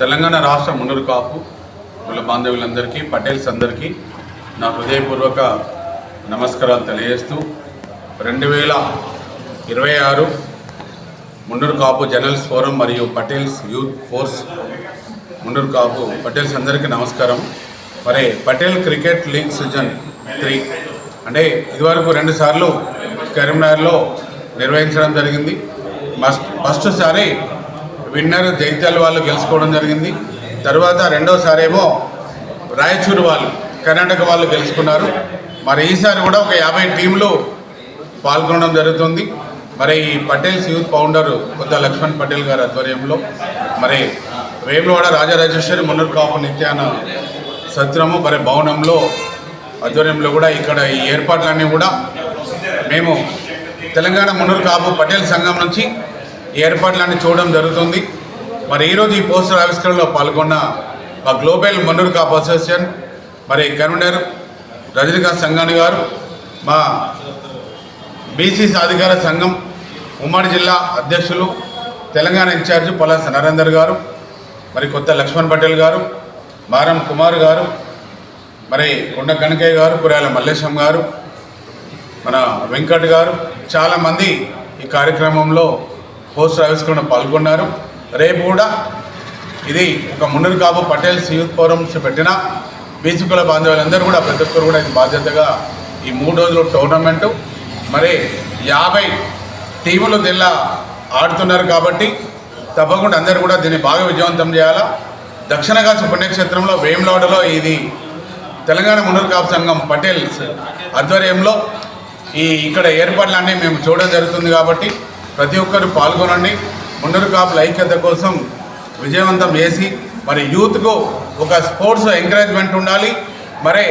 తెలంగాణ రాష్ట్ర మున్నూరు కాపు కుల బాంధవులందరికీ పటేల్స్ అందరికీ నా హృదయపూర్వక నమస్కారాలు తెలియజేస్తూ 2026 మున్నూరు కాపు జర్నలిస్ట్ ఫోరం మరియు పటేల్స్ యూత్ ఫోర్స్ మున్నూరు కాపు పటేల్స్ అందరికీ నమస్కారం. మరి పటేల్ క్రికెట్ లీగ్ సీజన్ 3 అంటే ఇదివరకు 2 సార్లు కరీంనగర్లో నిర్వహించడం జరిగింది. ఫస్ట్ సారి విన్నర్ జైత్యాల వాళ్ళు గెలుచుకోవడం జరిగింది. తర్వాత రెండోసారి ఏమో రాయచూరు వాళ్ళు కర్ణాటక వాళ్ళు గెలుచుకున్నారు. మరి ఈసారి కూడా ఒక 50 టీంలు పాల్గొనడం జరుగుతుంది. మరి ఈ పటేల్స్ యూత్ ఫౌండర్ కొత్త లక్ష్మణ్ పటేల్ గారి ఆధ్వర్యంలో మరి వేములవాడ రాజరాజేశ్వరి మున్నూరు కాపు నిత్యాన సత్రము మరి భవనంలో ఆధ్వర్యంలో కూడా ఇక్కడ ఈ ఏర్పాట్లన్నీ కూడా మేము తెలంగాణ మున్నూరు కాపు పటేల్ సంఘం నుంచి ఏర్పాట్లన్నీ చూడడం జరుగుతుంది. మరి ఈరోజు ఈ పోస్టర్ ఆవిష్కరణలో పాల్గొన్న మా గ్లోబల్ మున్నూరు కాపు అసోసియేషన్ మరి కన్వీనర్ రజనీకాంత్ సంఘాని గారు, మా బీసీ సాధికార సంఘం ఉమ్మడి జిల్లా అధ్యక్షులు తెలంగాణ ఇన్ఛార్జి పలాస నరేందర్ గారు, మరి కొత్త లక్ష్మణ్ పటేల్ గారు, మారం కుమార్ గారు, మరి కొండ కనకయ్య గారు, కుర్యాల మల్లేశం గారు, మన వెంకట్ గారు, చాలామంది ఈ కార్యక్రమంలో పోస్టర్ ఆవిష్కరణ పాల్గొన్నారు. రేపు కూడా ఇది ఒక మున్నూరు కాపు పటేల్స్ యూత్ ఫోరమ్స్ పెట్టిన బీసీ కుల బాంధవులందరూ కూడా ప్రతి ఒక్కరు కూడా ఇది బాధ్యతగా ఈ 3 రోజుల టోర్నమెంటు మరి 50 టీములు దీనిలో ఆడుతున్నారు కాబట్టి తప్పకుండా అందరూ కూడా దీన్ని బాగా విజయవంతం చేయాలా. దక్షిణ కాశీ పుణ్యక్షేత్రంలో వేములవాడలో ఇది తెలంగాణ మున్నూరు కాపు సంఘం పటేల్స్ ఆధ్వర్యంలో ఇక్కడ ఏర్పాట్లన్నీ మేము చూడడం జరుగుతుంది కాబట్టి ప్రతి ఒక్కరు పాల్గొనండి. మున్నూరు కాపుల ఐక్యత కోసం విజయవంతం చేసి మరి యూత్కు ఒక స్పోర్ట్స్ ఎంకరేజ్మెంట్ ఉండాలి. మరి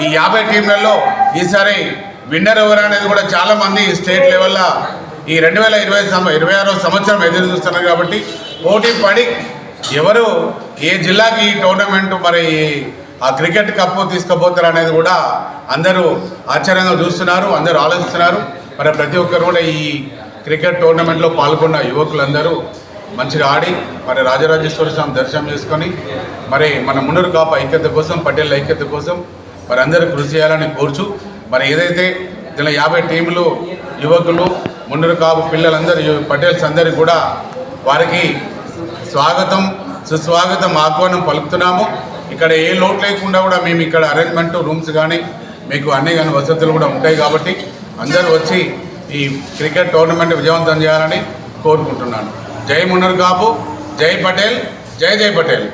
ఈ 50 టీంలలో ఈసారి విన్నర్ ఎవరు అనేది కూడా చాలామంది స్టేట్ లెవెల్లో ఈ 2026 సంవత్సరం ఎదురు చూస్తున్నారు కాబట్టి పోటీ పడి ఎవరు ఏ జిల్లాకి ఈ టోర్నమెంట్ మరి ఆ క్రికెట్ కప్పు తీసుకుపోతారు అనేది కూడా అందరూ ఆశ్చర్యంగా చూస్తున్నారు, అందరూ ఆలోచిస్తున్నారు. మరి ప్రతి ఒక్కరు కూడా ఈ క్రికెట్ టోర్నమెంట్లో పాల్గొన్న యువకులందరూ మంచిగా ఆడి మరి రాజరాజేశ్వర స్వామి దర్శనం చేసుకొని మరి మన మున్నూరు కాపు ఐక్యత కోసం పటేల్ ఐక్యత కోసం మరి అందరూ కృషి చేయాలని కోరుచు మరి ఏదైతే ఇలా 50 టీములు యువకులు మున్నూరు కాపు పిల్లలందరూ పటేల్స్ అందరికీ కూడా వారికి స్వాగతం సుస్వాగతం ఆహ్వానం పలుకుతున్నాము. ఇక్కడ ఏ లోటు లేకుండా కూడా మేము ఇక్కడ అరేంజ్మెంట్ రూమ్స్ కానీ మీకు అన్ని కానీ వసతులు కూడా ఉంటాయి కాబట్టి అందరూ వచ్చి ఈ క్రికెట్ టోర్నమెంట్ విజయవంతం చేయాలని కోరుకుంటున్నాను. జై మున్నూరు కాపు, జై పటేల్, జై జై పటేల్.